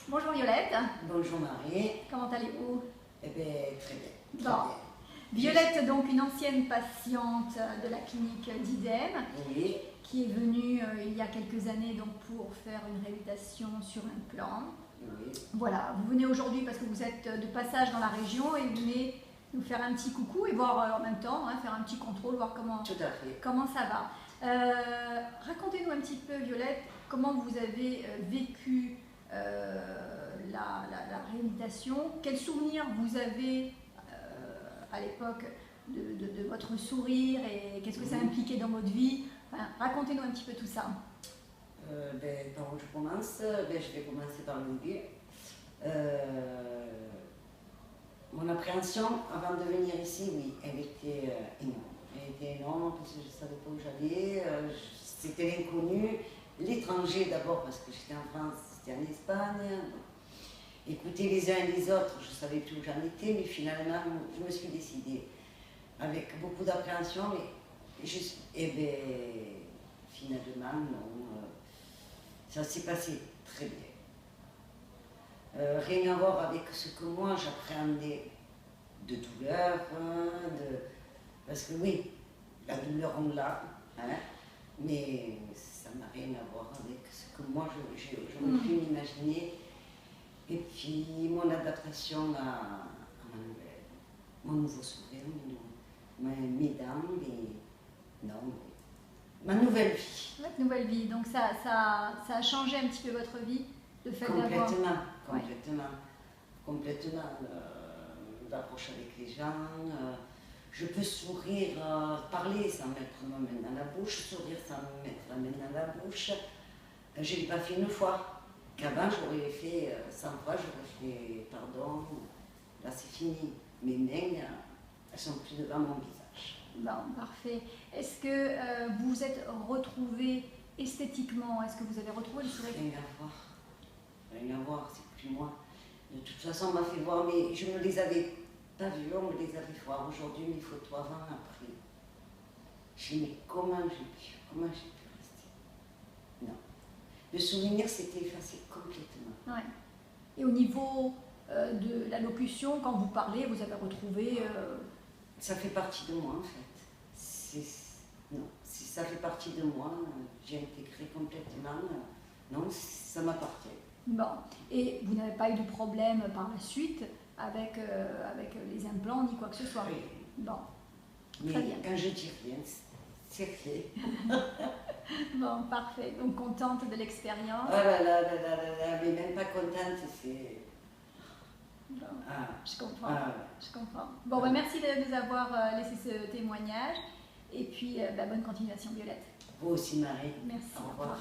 Bonjour Violette. Bonjour Marie. Comment allez-vous? Eh bien, très bien. Très Bon. bien. Violette, donc une ancienne patiente de la clinique d'IDEM, Oui, qui est venue il y a quelques années donc, pour faire une réhabilitation sur un plan. oui. Voilà, vous venez aujourd'hui parce que vous êtes de passage dans la région et vous venez nous faire un petit coucou et voir en même temps, faire un petit contrôle, voir Tout à fait. comment ça va. Racontez-nous un petit peu, Violette, comment vous avez vécu la réhabilitation, quels souvenirs vous avez à l'époque de votre sourire et qu'est-ce que ça impliquait dans votre vie. Enfin, racontez-nous un petit peu tout ça. Par où je commence? Je vais commencer par le début. Mon appréhension avant de venir ici, oui, elle était énorme. Elle était énorme parce que je ne savais pas où j'allais. C'était l'inconnu. L'étranger d'abord parce que j'étais en France, c'était en Espagne. Écouter les uns et les autres, je ne savais plus où j'en étais, mais finalement, je me suis décidée avec beaucoup d'appréhension, mais finalement, non, ça s'est passé très bien. Rien à voir avec ce que moi j'appréhendais de douleur, parce que oui, la douleur on l'a, mais ça n'a rien à voir avec ce que moi j'aurais pu m'imaginer. Et puis mon adaptation à mon nouveau sourire, mes dents, ma nouvelle vie. Votre nouvelle vie, donc ça a changé un petit peu votre vie, le fait d'avoir... Complètement. L'approche avec les gens, je peux sourire, parler sans mettre ma main dans la bouche, sourire sans mettre la main dans la bouche. Je ne l'ai pas fait une fois. Qu'avant j'aurais fait 100 fois, j'aurais fait pardon, là c'est fini. Mes mains, elles sont plus devant mon visage. Bon, parfait. Est-ce que vous vous êtes retrouvée esthétiquement? Est-ce que vous avez retrouvé le sourire? Rien à voir, c'est plus moi. De toute façon, on m'a fait voir, mais je ne les avais pas vus, on me les avait fait voir aujourd'hui, mes photos avant, après. Je me dis, mais comment j'ai pu rester? Non. Le souvenir s'était effacé complètement. Ouais. Et au niveau de la locution, quand vous parlez, vous avez retrouvé... Ça fait partie de moi en fait. Si ça fait partie de moi, j'ai intégré complètement. Non, ça m'appartient. Bon. Et vous n'avez pas eu de problème par la suite avec les implants ni quoi que ce soit? Oui. Bon. Mais Très bien. quand je dis rien, c'est fait. Bon, parfait. Donc contente de l'expérience. Oh là, mais même pas contente, c'est... Bon, Ah. je comprends. Bon, merci de nous avoir laissé ce témoignage. Et puis, bonne continuation, Violette. Vous aussi, Marie. Merci. Au revoir.